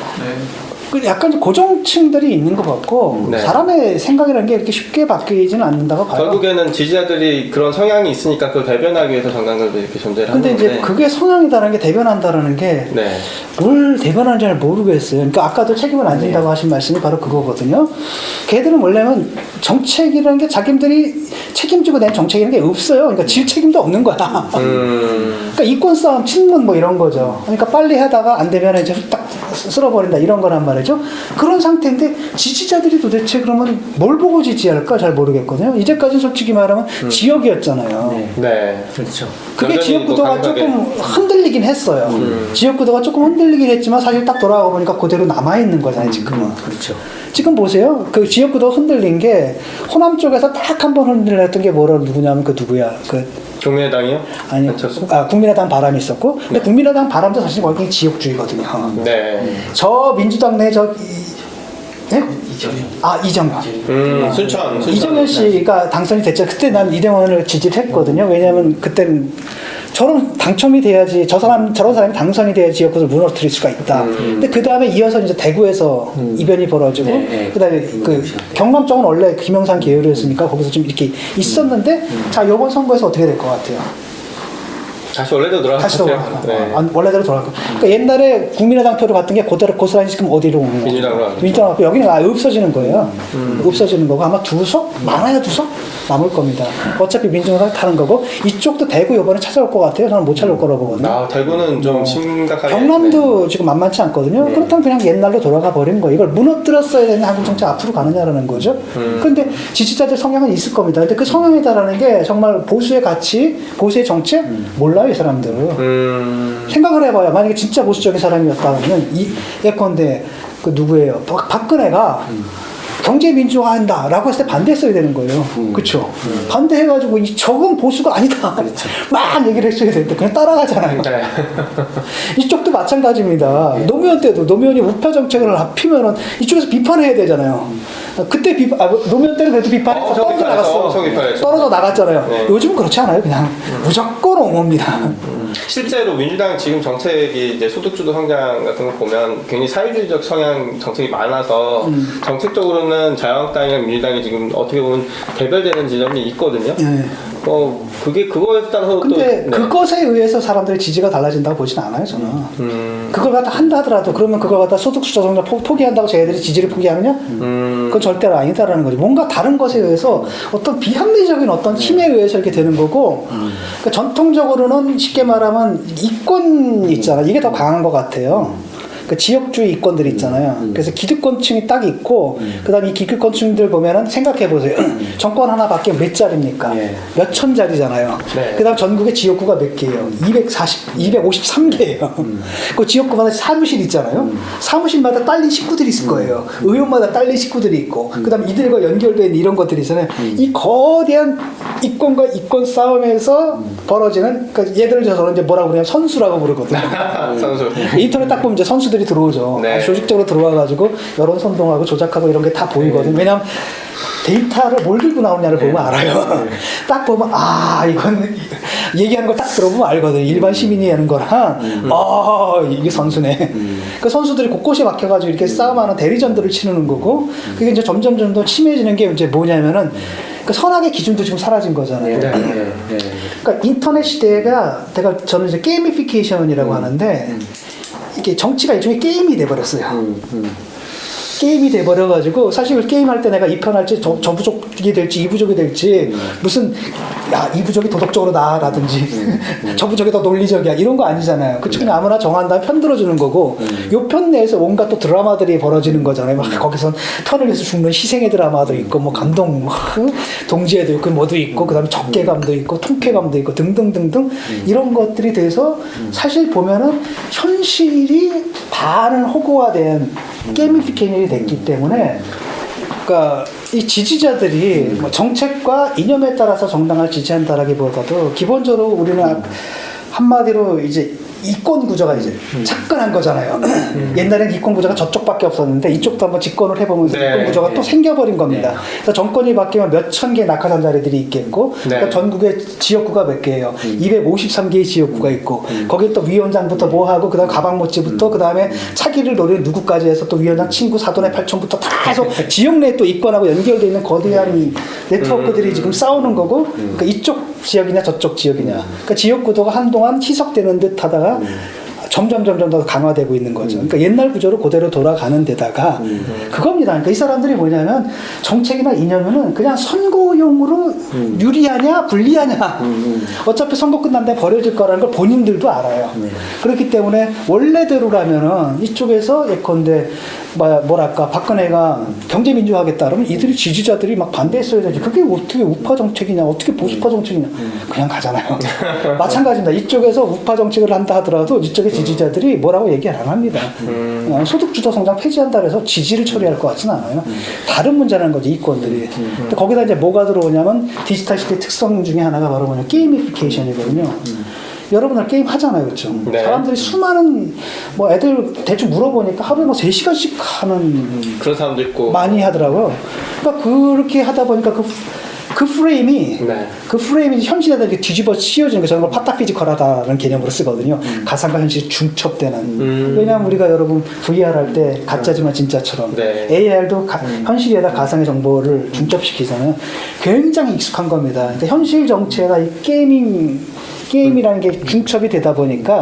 그 약간 좀 고정층들이 있는 것 같고 네. 사람의 생각이라는 게 이렇게 쉽게 바뀌지는 않는다고 봐요. 결국에는 지지자들이 그런 성향이 있으니까 그걸 대변하기 위해서 정당들도 이렇게 존재를 하는 근데 건데. 이제 그게 성향이다라는 게 대변한다라는 게 네. 뭘 대변하는지 잘 모르겠어요. 그러니까 아까도 책임을 안 진다고 하신 말씀이 바로 그거거든요. 걔들은 원래는 정책이라는 게 자기들이 책임지고 낸 정책이라는 게 없어요. 그러니까 질 책임도 없는 거야. 그러니까 이권 싸움, 친문 뭐 이런 거죠. 그러니까 빨리 하다가 안 되면 이제 딱 쓸어버린다 이런 거란 말이죠. 그런 상태인데 지지자들이 도대체 그러면 뭘 보고 지지할까 잘 모르겠거든요. 이제까지 솔직히 말하면 지역이었잖아요. 네. 네. 그렇죠. 그게 여전히 지역 구도가 뭐 강하게. 조금 흔들리긴 했어요. 지역 구도가 조금 흔들리긴 했지만 사실 딱 돌아가 보니까 그대로 남아 있는 거잖아요. 지금은. 그렇죠. 지금 보세요. 그 지역 구도 흔들린 게 호남 쪽에서 딱 한 번 흔들렸던 게 누구냐면 그 누구야? 국민의당이요? 아니, 안철수? 국민의당 바람이 있었고, 근데 국민의당 바람도 사실 거기 지역주의거든요. 네. 저 민주당 내 네? 이정현. 순천. 이정현 씨가 당선이 됐죠. 그때 난 이정현을 지지했거든요. 왜냐하면 그때는 저런 당첨이 돼야지 저런 사람이 당선이 돼야 지역구를 무너뜨릴 수가 있다. 근데 그 다음에 이어서 이제 대구에서 이변이 벌어지고, 그다음에 그 경남 쪽은 원래 김영삼 계열이었으니까 거기서 좀 이렇게 있었는데, 자 이번 선거에서 어떻게 될 것 같아요? 다시 원래대로 다시 돌아갔어요. 돌아가. 네. 원래대로 돌아가. 그러니까 옛날에 국민의당 표를 갔던 게 그대로 고스란히 지금 어디로 오는 거예요? 민주당으로 가겠죠. 민주당 앞에 여기는 아예 없어지는 거예요. 없어지는 거고 아마 두 석? 많아야 두 석? 남을 겁니다. 어차피 민주당 타는 거고 이쪽도 대구 이번에 찾아올 것 같아요. 저는 못 찾아올 거라고 보거든요. 대구는 좀 심각하게. 경남도 지금 만만치 않거든요. 그렇다면 그냥 옛날로 돌아가 버린 거예요. 이걸 무너뜨렸어야 되는 한국 정치 앞으로 가느냐라는 거죠. 그런데 지지자들 성향은 있을 겁니다. 근데 그 성향이다라는 게 정말 보수의 가치, 보수의 정책 몰라요, 이 사람들은. 생각을 해봐요. 만약에 진짜 보수적인 사람이었다면 예컨대 그 누구예요? 박근혜가 경제 민주화한다라고 했을 때 반대했어야 되는 거예요. 그렇죠? 반대해가지고 저건 보수가 아니다. 막 얘기를 했어야 되는데 그냥 따라가잖아요. 네. 이쪽도 마찬가지입니다. 노무현 때도 노무현이 우파 정책을 합히면은 이쪽에서 비판해야 되잖아요. 그때 노무현 때는 그래도 비판해서 엄청 떨어져 비판했어. 나갔어. 엄청 비판했죠. 떨어져 나갔잖아요. 네. 요즘은 그렇지 않아요. 그냥 무조건 옹호입니다. 실제로 민주당 지금 정책이 이제 소득주도 성장 같은 거 보면 굉장히 사회주의적 성향 정책이 많아서 정책적으로는 자유한국당이랑 민주당이 지금 어떻게 보면 개별되는 지점이 있거든요. 예. 그거에 따라서 근데 또 그것에 의해서 사람들의 지지가 달라진다고 보진 않아요, 저는. 그걸 갖다 한다 하더라도 그러면 그걸 갖다 소득주도 성장 포기한다고 쟤들이 지지를 포기하느냐? 그건 절대로 아니다라는 거죠. 뭔가 다른 것에 의해서 어떤 비합리적인 어떤 힘에 의해서 이렇게 되는 거고, 그러니까 전통적으로는 쉽게 말하면 이권 있잖아. 이게 더 강한 것 같아요. 그 지역주의 이권들이 있잖아요. 그래서 기득권층이 딱 있고, 그 다음에 이 기득권층들 보면은 생각해보세요. 정권 하나 바뀌면 몇 자리입니까? 예. 몇 천 자리잖아요. 네. 그 다음 전국의 지역구가 몇 개예요? 253개예요. 그 지역구마다 사무실 있잖아요. 사무실마다 딸린 식구들이 있을 거예요. 의원마다 딸린 식구들이 있고, 그 다음에 이들과 연결된 이런 것들이 있잖아요. 이 거대한 이권과 이권 싸움에서 벌어지는, 그러니까 예를 들어서 이제 뭐라고 그러냐면 선수라고 부르거든요. 선수. 인터넷 딱 보면 이제 선수들이 들어오죠. 네. 아주 조직적으로 들어와가지고 여론 선동하고 조작하고 이런 게 다 보이거든요. 왜냐면 데이터를 뭘 들고 나오냐를 보면 알아요. 딱 보면 이건 얘기하는 걸 딱 들어보면 알거든요. 일반 시민이 하는 거랑 이게 선수네. 그 선수들이 곳곳에 막혀가지고 이렇게 싸움하는 대리전들을 치르는 거고 그게 이제 점점 더 심해지는 게 이제 뭐냐면은 그 선악의 기준도 지금 사라진 거잖아요. 그러니까 인터넷 시대가 저는 이제 게이미피케이션이라고 하는데 이게 정치가 일종의 게임이 돼버렸어요. 게임이 돼버려가지고 사실 게임할 때 내가 이 편 할지 저 부족이 될지 이 부족이 될지 무슨 이 부족이 도덕적으로 나아라든지 저 부족이 더 논리적이야 이런 거 아니잖아요. 그쵸? 그냥 아무나 정한 다음에 편 들어주는 거고 요 편 내에서 온갖 또 드라마들이 벌어지는 거잖아요. 막 거기선 편을 위해서 죽는 희생의 드라마도 있고 뭐 감동 동지애도 있고 뭐도 있고 그다음에 적개감도 있고 통쾌감도 있고 등등등등 이런 것들이 돼서 사실 보면은 현실이 반은 허구화된 게이미피케이션이 됐기 때문에 그러니까 이 지지자들이 뭐 정책과 이념에 따라서 정당을 지지한다라기보다도 기본적으로 우리는 한마디로 이제 이권 구조가 이제 착근한 거잖아요. 옛날에는 이권 구조가 저쪽밖에 없었는데 이쪽도 한번 집권을 해보면서 이권 구조가 또 생겨버린 겁니다. 그래서 정권이 바뀌면 몇천 개의 낙하산 자리들이 있겠고 그러니까 전국에 지역구가 몇 개예요. 253개의 지역구가 있고 거기에 또 위원장부터 뭐하고 그다음 가방모찌부터 그다음에 차기를 노리는 누구까지 해서 또 위원장 친구 사돈의 팔촌부터 다 해서 지역 내에 또 이권하고 연결되어 있는 거대한 네트워크들이 지금 싸우는 거고 그러니까 이쪽 지역이냐 저쪽 지역이냐 그러니까 지역구도가 한동안 희석되는 듯 하다가 점점 더 강화되고 있는 거죠. 그러니까 옛날 구조로 그대로 돌아가는 데다가 그겁니다. 그러니까 이 사람들이 뭐냐면 정책이나 이념은 그냥 선거용으로 유리하냐 불리하냐 어차피 선거 끝난 다음에 버려질 거라는 걸 본인들도 알아요. 그렇기 때문에 원래대로라면은 이쪽에서 예컨대 뭐랄까 박근혜가 경제민주화하겠다 그러면 이들이 지지자들이 막 반대했어야 되지. 그게 어떻게 우파 정책이냐 어떻게 보수파 정책이냐 그냥 가잖아요. 마찬가지입니다. 이쪽에서 우파 정책을 한다 하더라도 이쪽에 지지자들이 뭐라고 얘기 안 합니다. 소득주도 성장 폐지한다 해서 지지를 처리할 것 같지는 않아요. 다른 문제라는 거지 이권들이. 근데 거기다 이제 뭐가 들어오냐면 디지털 시대의 특성 중에 하나가 바로 뭐냐 게이미피케이션이거든요. 여러분들 게임 하잖아요, 그렇죠? 네. 사람들이 수많은 뭐 애들 대충 물어보니까 하루에 뭐 3시간씩 하는 그런 사람도 있고 많이 하더라고요. 그러니까 그렇게 하다 보니까 그 프레임이 현실에다 이렇게 뒤집어 씌워지는 거 저는 걸 파타피지컬하다는 개념으로 쓰거든요. 가상과 현실이 중첩되는. 왜냐하면 우리가 여러분 VR 할 때 가짜지만 진짜처럼 AR도 현실에다 가상의 정보를 중첩시키잖아요. 굉장히 익숙한 겁니다. 그러니까 현실 정체나 이 게임이라는 게 중첩이 되다 보니까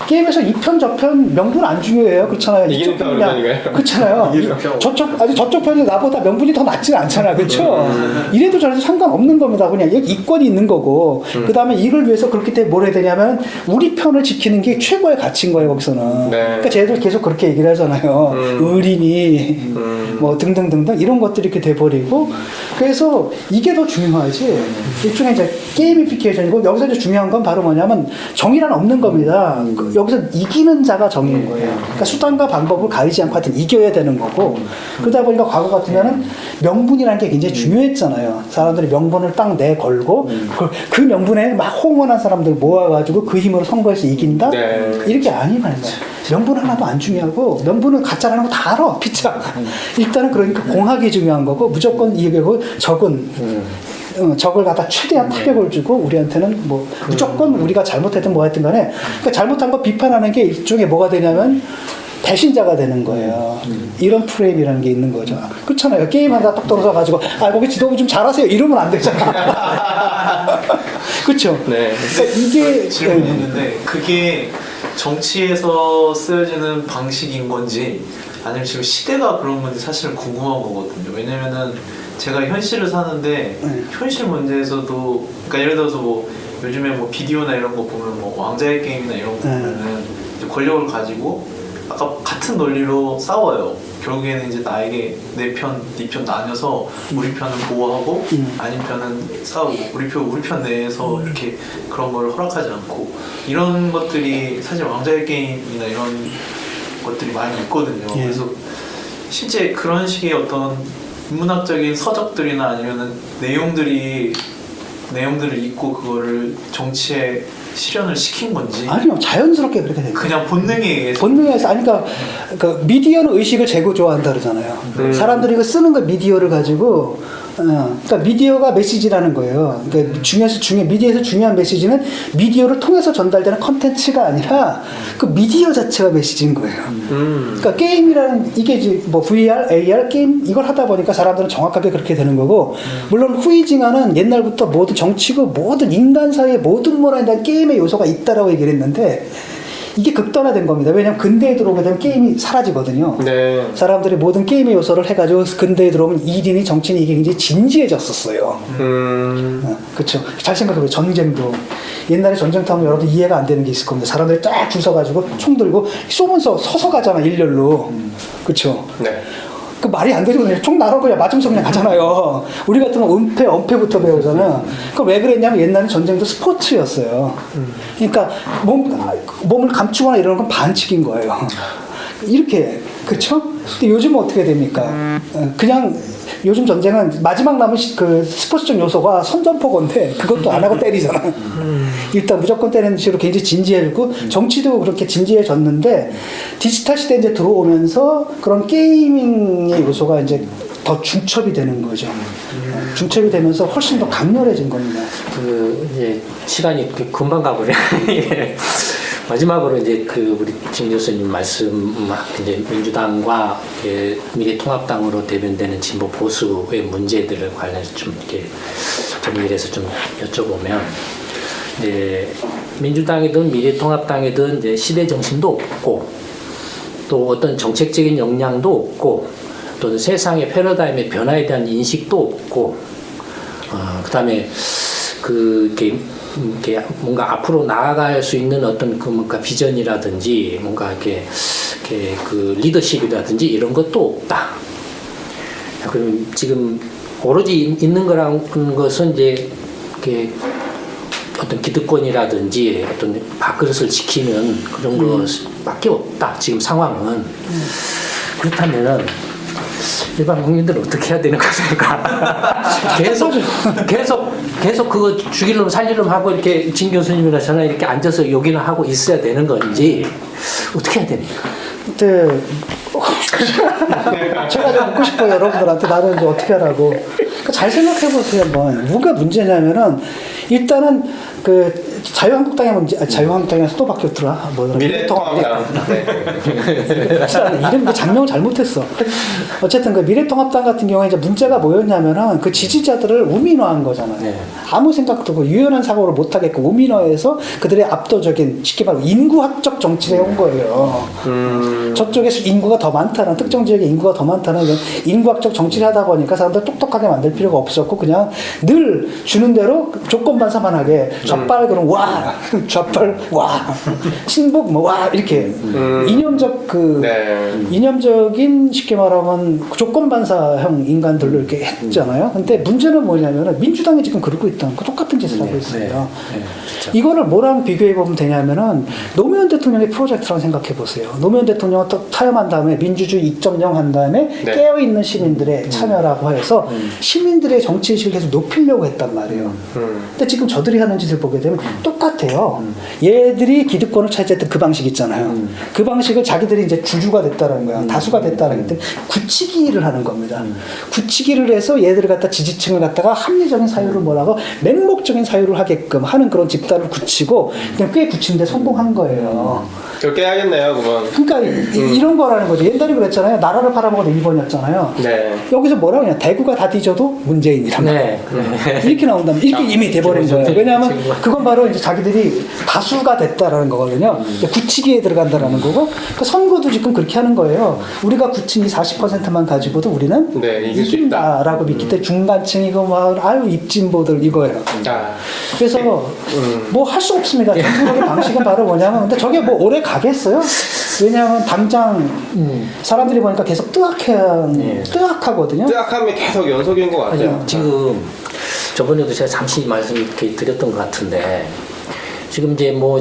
게임에서 이 편 저편 명분 안 중요해요. 그렇잖아요. 이쪽 편이냐 그렇잖아요. 저쪽 편이 나보다 명분이 더 낫지는 않잖아요. 그렇죠? 이래도 저래도 상관없는 겁니다. 그냥 여기 이권이 있는 거고 그 다음에 이걸 위해서 그렇기 때문에 뭘 해야 되냐면 우리 편을 지키는 게 최고의 가치인 거예요. 거기서는. 그러니까 쟤들 계속 그렇게 얘기를 하잖아요. 의린이 뭐 등등등등 이런 것들이 이렇게 돼버리고 그래서 이게 더 중요하지. 일종의 이제 게이미피케이션이고 여기서 이제 중요한 건 바로 뭐냐면 정의란 없는 겁니다. 여기서 이기는 자가 정의인 거예요. 그러니까 수단과 방법을 가리지 않고 하여튼 이겨야 되는 거고 그러다 보니까 과거 같으면은 명분이라는 게 굉장히 중요했잖아요. 사람들이 명분을 딱 내걸고 그 명분에 막 홍원한 사람들 모아가지고 그 힘으로 선거에서 이긴다? 이렇게 아니면 명분 하나도 안 중요하고 명분은 가짜라는 거 다 알아. 피차. 일단은 그러니까 공학이 중요한 거고 무조건 이기고 적은 적을 갖다 최대한 타격을 주고 우리한테는 뭐 무조건 우리가 잘못했든 뭐 했든 간에 그러니까 잘못한 거 비판하는 게 일종의 뭐가 되냐면 배신자가 되는 거예요. 이런 프레임이라는 게 있는 거죠. 그렇잖아요. 게임 하다 똑 떨어져 가지고 거기 지도부 좀 잘하세요. 이러면 안 되잖아. 그렇죠? 네. 그러니까 이게 질문이 있는데 그게 정치에서 쓰여지는 방식인 건지 아니면 지금 시대가 그런 건지 사실은 궁금한 거거든요. 왜냐면은 제가 현실을 사는데 현실 문제에서도 그러니까 예를 들어서 뭐 요즘에 뭐 비디오나 이런 거 보면 뭐 왕자의 게임이나 이런 거 보면은 이제 권력을 가지고 아까 같은 논리로 싸워요. 결국에는 이제 나에게 내 편, 네 편 나뉘어서 우리 편은 보호하고 아닌 편은 싸우고 우리 편 내에서 이렇게 그런 걸 허락하지 않고 이런 것들이 사실 왕자의 게임이나 이런 것들이 많이 있거든요. 그래서 실제 그런 식의 어떤 인문학적인 서적들이나 아니면은 내용들이 내용들을 읽고 그거를 정치에 실현을 시킨 건지 아니요, 자연스럽게 그렇게 됩니다. 그냥 본능에 의해서 본능에서 아니 그러니까 그 미디어는 의식을 재구조한다 그러잖아요. 사람들이 이거 쓰는 거 미디어를 가지고 그러니까 미디어가 메시지라는 거예요. 그러니까 미디어에서 중요한 메시지는 미디어를 통해서 전달되는 컨텐츠가 아니라 그 미디어 자체가 메시지인 거예요. 그러니까 게임이라는 이게 이제 뭐 VR, AR 게임 이걸 하다 보니까 사람들은 정확하게 그렇게 되는 거고 물론 후이징하는 옛날부터 모든 정치고 모든 인간 사회의 모든 문화에 대한 게임의 요소가 있다라고 얘기를 했는데 이게 극단화된 겁니다. 왜냐하면 근대에 들어오게 되면 게임이 사라지거든요. 네. 사람들이 모든 게임의 요소를 해가지고 근대에 들어오면 일인이 정치인이 이게 굉장히 진지해졌었어요. 그렇죠. 잘 생각해보세요. 전쟁도 옛날에 전쟁터 하면 여러분들 이해가 안 되는 게 있을 겁니다. 사람들이 쫙 줄 서가지고 총 들고 쏘면서 서서 가잖아 일렬로. 그렇죠. 네. 그 말이 안 되죠. 그냥 총 나눠 그냥 맞으면서 그냥 가잖아요. 우리 같은 건 은폐, 엄폐부터 배우잖아요. 그럼 왜 그랬냐면 옛날에 전쟁도 스포츠였어요. 그러니까 몸을 감추거나 이러는 건 반칙인 거예요. 이렇게 그렇죠? 근데 요즘은 어떻게 됩니까? 그냥 요즘 전쟁은 마지막 남은 그 스포츠적 요소가 선전포고인데 그것도 안 하고 때리잖아. 일단 무조건 때리는 식으로 굉장히 진지해지고 정치도 그렇게 진지해졌는데 디지털 시대에 이제 들어오면서 그런 게이밍의 요소가 이제 더 중첩이 되는 거죠. 중첩이 되면서 훨씬 더 강렬해진 겁니다. 그 이제 시간이 금방 가버려. 마지막으로 이제 그 우리 진 교수님 말씀 이제 민주당과 미래통합당으로 대변되는 진보 보수의 문제들을 관련해서 좀 이렇게 정리를 해서 좀 여쭤보면 이제 민주당이든 미래통합당이든 이제 시대 정신도 없고 또 어떤 정책적인 역량도 없고 또는 세상의 패러다임의 변화에 대한 인식도 없고 그다음에 이렇게 뭔가 앞으로 나아갈 수 있는 어떤 그 뭔가 비전이라든지 뭔가 이렇게 그 리더십이라든지 이런 것도 없다. 그럼 지금 오로지 있는 거라는 것은 이제 이렇게 어떤 기득권이라든지 어떤 밥그릇을 지키는 그런 것밖에 없다. 지금 상황은. 그렇다면은 일반 국민들은 어떻게 해야 되는 겁니까? 계속 그거 죽이려면 살리려면 하고 이렇게 진 교수님이나 저나 이렇게 앉아서 여기는 하고 있어야 되는 건지 어떻게 해야 됩니까? 그때 제가 좀 묻고 싶어요 여러분들한테 나는 이제 어떻게 하라고. 그러니까 잘 생각해 보세요 한번. 뭐가 문제냐면은 일단은 그 자유한국당의 문제, 자유한국당에서 또 바뀌었더라. 뭐더라? 미래통합당. 이름 그 장명을 잘못했어. 어쨌든 그 미래통합당 같은 경우에 이제 문제가 뭐였냐면은 그 지지자들을 우민화한 거잖아요. 네. 아무 생각도 없고 유연한 사고를 못 하게끔 우민화해서 그들의 압도적인 쉽게 말하면 인구학적 정치를 해온 거예요. 저쪽에서 인구가 더 많다는 특정 지역에 인구가 더 많다는 이런 인구학적 정치를 하다 보니까 사람들 똑똑하게 만들 필요가 없었고 그냥 늘 주는 대로 조건 반사만하게 좌빨 그럼 와 좌빨 와 신복 뭐 와 이렇게 이념적 이념적인 쉽게 말하면 조건 반사형 인간들로 이렇게 했잖아요. 근데 문제는 뭐냐면은 민주당이 지금 그러고 있다는 거 똑같은 짓을 하고 있습니다. 이거를 뭐랑 비교해 보면 되냐면은 노무현 대통령의 프로젝트라고 생각해 보세요. 노무현 대통령은 또 타임한 다음에 민주주의 2.0 한 다음에 깨어 있는 시민들의 참여라고 해서 시민들의 정치 의식을 계속 높이려고 했단 말이에요. 근데 지금 저들이 하는 짓을 보게 되면 똑같아요. 얘들이 기득권을 차지했던 그 방식 있잖아요. 그 방식을 자기들이 이제 주주가 됐다는 거야. 다수가 됐다는 게 굳히기를 하는 겁니다. 굳히기를 해서 얘들을 갖다 지지층을 갖다가 합리적인 사유를 뭐라고 맹목적인 사유를 하게끔 하는 그런 집단을 굳히고 그냥 꽤 굳히는데 성공한 거예요. 그렇게 해야겠네요, 그건. 그러니까 이런 거라는 거죠. 옛날에 그랬잖아요. 나라를 팔아먹어도 일본이었잖아요. 네. 여기서 뭐라고 그냥 대구가 다 뒤져도 문재인이란 네. 이렇게 나온다면 이렇게 이미 돼버린 거예요. 왜냐하면 그건 바로 이제 자기들이 다수가 됐다라는 거거든요. 굳히기에 들어간다라는 거고 그 선거도 지금 그렇게 하는 거예요. 우리가 굳힌 이 40%만 가지고도 우리는 이길 수 이긴다라고 믿기 때문에 중간층이고 막 아유 입진보들 이거예요. 그래서 뭐 할 수 없습니다. 정부의 방식은 바로 뭐냐면 근데 저게 뭐 오래 가겠어요? 왜냐하면 당장 사람들이 보니까 계속 뜨악하거든요. 뜨악함이 계속 연속인 것 같아요. 지금 저번에도 제가 잠시 말씀 이렇게 드렸던 것 같은데 지금 이제 뭐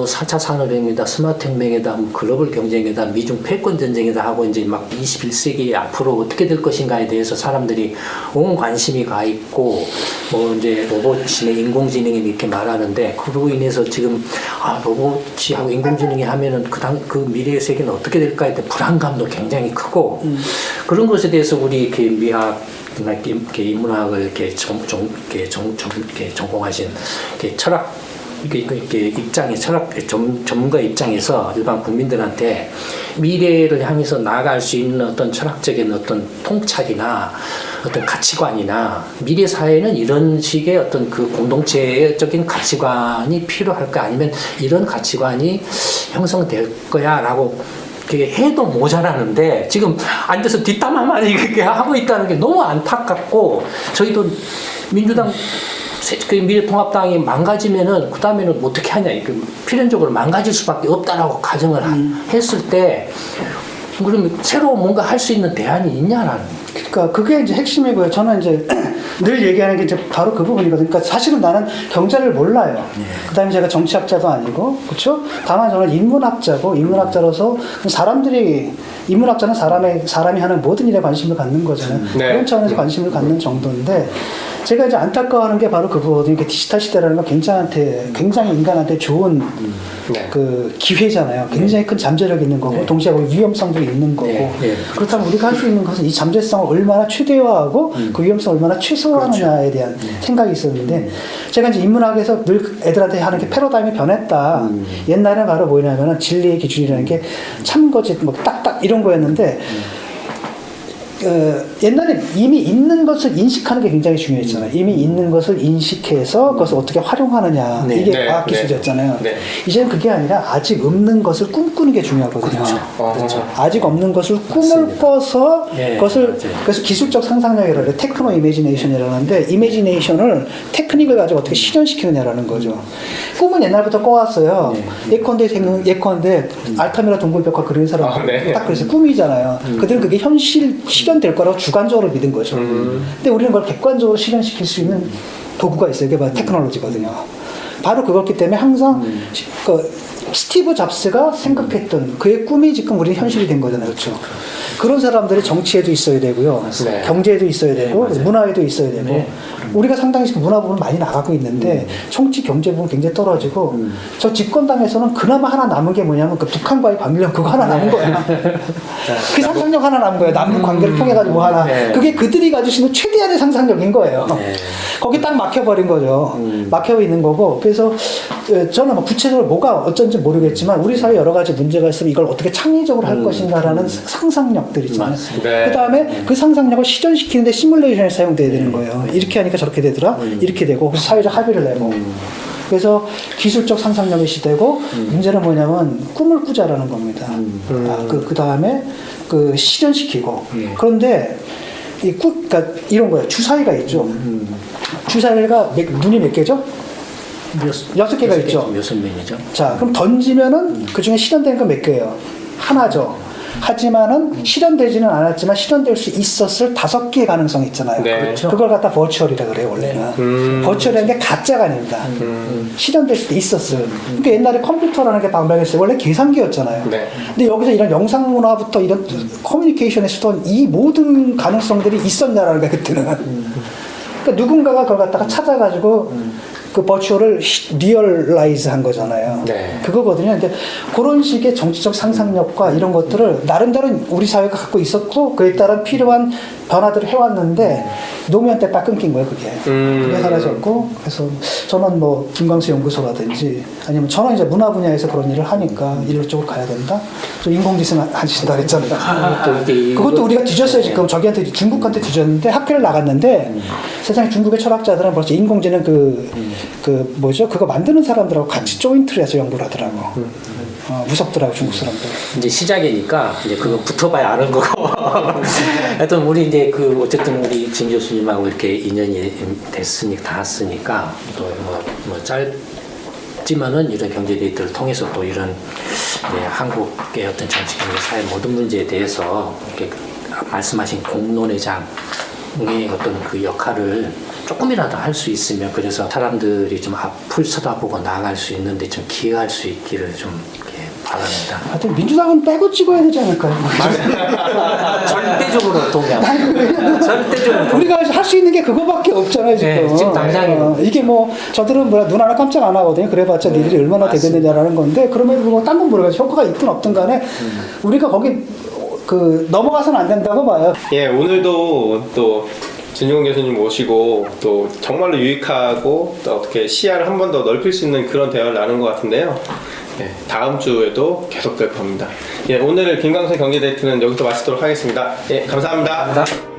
4차 산업혁명이다, 스마트 혁명이다, 뭐 글로벌 경쟁이다, 미중 패권 전쟁이다 하고 이제 막 21세기 앞으로 어떻게 될 것인가에 대해서 사람들이 온 관심이 가 있고 뭐 이제 로봇이나 인공지능이 이렇게 말하는데 그로 인해서 지금 로봇이 하고 인공지능이 하면은 그 미래의 세계는 어떻게 될까에 대한 불안감도 굉장히 크고 그런 것에 대해서 우리 이렇게 미학 이렇게 인문학을 이렇게 전공하신 이렇게 철학 이렇게 철학 전문가 입장에서 일반 국민들한테 미래를 향해서 나아갈 수 있는 어떤 철학적인 어떤 통찰이나 어떤 가치관이나 미래 사회는 이런 식의 어떤 그 공동체적인 가치관이 필요할까 아니면 이런 가치관이 형성될 거야라고 그게 해도 모자라는데 지금 앉아서 뒷담화만 이렇게 하고 있다는 게 너무 안타깝고 저희도 민주당 그 미래통합당이 망가지면은 그 다음에는 어떻게 하냐 필연적으로 망가질 수밖에 없다라고 가정을 했을 때 그러면 새로 뭔가 할 수 있는 대안이 있냐라는. 그러니까 그게 이제 핵심이고요. 저는 이제 늘 얘기하는 게 이제 바로 그 부분이거든요. 그러니까 사실은 나는 경제를 몰라요. 그다음에 제가 정치학자도 아니고, 그렇죠? 다만 저는 인문학자고, 인문학자로서 인문학자는 사람이 하는 모든 일에 관심을 갖는 거잖아요. 네. 그런 차원에서 관심을 갖는 정도인데. 제가 이제 안타까워하는 게 바로 그거거든요. 디지털 시대라는 건 굉장히 인간한테 좋은 그 기회잖아요. 굉장히 큰 잠재력이 있는 거고, 동시에 위험성도 있는 거고. 그렇다면 우리가 할 수 있는 것은 이 잠재성을 얼마나 최대화하고 그 위험성을 얼마나 최소화하느냐에 대한 생각이 있었는데, 제가 이제 인문학에서 늘 애들한테 하는 게 패러다임이 변했다. 옛날에 바로 뭐냐면은 진리의 기준이라는 게 참거짓, 뭐 딱딱 이런 거였는데, 옛날에 이미 있는 것을 인식하는 게 굉장히 중요했잖아요. 이미 있는 것을 인식해서 그것을 어떻게 활용하느냐. 이게 과학기술이었잖아요. 이제는 그게 아니라 아직 없는 것을 꿈꾸는 게 중요하거든요. 그렇죠. 아직 없는 것을 꿈을 꿔서 그것을 그래서 기술적 상상력이라고 해요. 테크노 이미지네이션이라는데 이미지네이션을 테크닉을 가지고 어떻게 실현시키느냐라는 거죠. 꿈은 옛날부터 꿔왔어요. 예컨대 알타미라 동굴벽화 그리는 사람 딱 그래서 꿈이잖아요. 그들은 그게 실현될 거라고 주관적으로 믿은 거죠. 근데 우리는 그걸 객관적으로 실현시킬 수 있는 도구가 있어요. 그게 바로 테크놀로지거든요. 바로 그렇기 때문에 항상 스티브 잡스가 생각했던 그의 꿈이 지금 우리 현실이 된 거잖아요. 그렇죠? 그런 사람들이 정치에도 있어야 되고요. 경제에도 있어야 되고 문화에도 있어야 되고 우리가 상당히 지금 문화 부분 많이 나가고 있는데 정치 경제 부분 굉장히 떨어지고 저 집권당에서는 그나마 하나 남은 게 뭐냐면 그 북한과의 관계력 그거 하나 남은 거야. 그 상상력 하나 남은 거예요. 남북 관계를 통해 가지고 뭐 하나 그게 그들이 가지고 있는 최대한의 상상력인 거예요. 거기 딱 막혀버린 거죠. 막혀 있는 거고 그래서 저는 뭐 구체적으로 뭐가 어쩐지 모르겠지만 우리 사회 여러 가지 문제가 있으면 이걸 어떻게 창의적으로 할 것인가라는 상상력들 있잖아요. 그 다음에 그 상상력을 실현시키는데 시뮬레이션이 사용돼야 되는 거예요. 이렇게 하니까 저렇게 되더라. 이렇게 되고 그래서 사회적 합의를 내고 그래서 기술적 상상력의 시대고 문제는 뭐냐면 꿈을 꾸자라는 겁니다. 그 다음에 그 실현시키고 그런데 그러니까 이런 거예요. 주사위가 있죠. 주사위가 문이 몇 개죠? 6개가 있죠. 6명이죠. 자, 그럼 던지면은 그 중에 실현되는 건 몇 개예요? 하나죠. 하지만은 실현되지는 않았지만 실현될 수 있었을 5개의 가능성이 있잖아요. 그렇죠. 그걸 갖다 버추얼이라 그래요, 원래는. 버추얼이라는 게 가짜가 아닙니다. 실현될 수도 있었어요. 그러니까 옛날에 컴퓨터라는 게 방방했어요. 원래 계산기였잖아요. 근데 여기서 이런 영상문화부터 이런 커뮤니케이션에 쓰던 이 모든 가능성들이 있었냐라는 거예요, 그때는. 그러니까 누군가가 그걸 갖다가 찾아가지고 그 버추얼을 리얼라이즈 한 거잖아요. 그거거든요. 근데 그런 식의 정치적 상상력과 이런 것들을 나름대로 우리 사회가 갖고 있었고 그에 따른 필요한 변화들을 해왔는데 노무현 때 딱 끊긴 거예요. 그게 사라졌고 그래서 저는 뭐 김광수 연구소라든지 아니면 저는 이제 문화 분야에서 그런 일을 하니까 이쪽으로 가야 된다. 저 인공지능 하신다 그랬잖아요. 그것도 우리가 뒤졌어요. 지금 저기한테 중국한테 뒤졌는데 학회를 나갔는데 세상에 중국의 철학자들은 벌써 인공지능 뭐죠? 그거 만드는 사람들하고 같이 조인트를 해서 연구를 하더라고. 무섭더라고 중국 사람들. 이제 시작이니까 이제 그거 붙어봐야 아는 거고. 하여튼 우리 이제 어쨌든 우리 진 교수님하고 이렇게 인연이 됐으니까 닿았으니까 또 뭐 짧지만은 이런 경제 데이터를 통해서 또 이런 한국의 어떤 정치, 경제, 사회 모든 문제에 대해서 이렇게 말씀하신 공론의 장의 어떤 그 역할을 조금이라도 할 수 있으면 그래서 사람들이 좀 앞을 쳐다보고 나아갈 수 있는데 좀 기여할 수 있기를 좀 이렇게 바랍니다. 하여튼 민주당은 빼고 찍어야 되지 않을까요? 절대적으로 동의합니다. 절대적으로. 우리가 할 수 있는 게 그거밖에 없잖아요, 지금. 네, 지금 당장에. 이게 뭐, 저들은 뭐야, 눈 하나 깜짝 안 하거든요. 그래봤자 니들이 얼마나 되겠느냐라는 건데, 그러면 뭐, 딴 건 모르겠어요. 효과가 있든 없든 간에, 우리가 거기, 넘어가서는 안 된다고 봐요. 예, 오늘도 또 진용 교수님 모시고 또 정말로 유익하고 또 어떻게 시야를 한 번 더 넓힐 수 있는 그런 대화를 나눈 것 같은데요. 예, 다음 주에도 계속될 겁니다. 예, 오늘 김광석 경제데이트는 여기서 마치도록 하겠습니다. 예, 감사합니다. 감사합니다.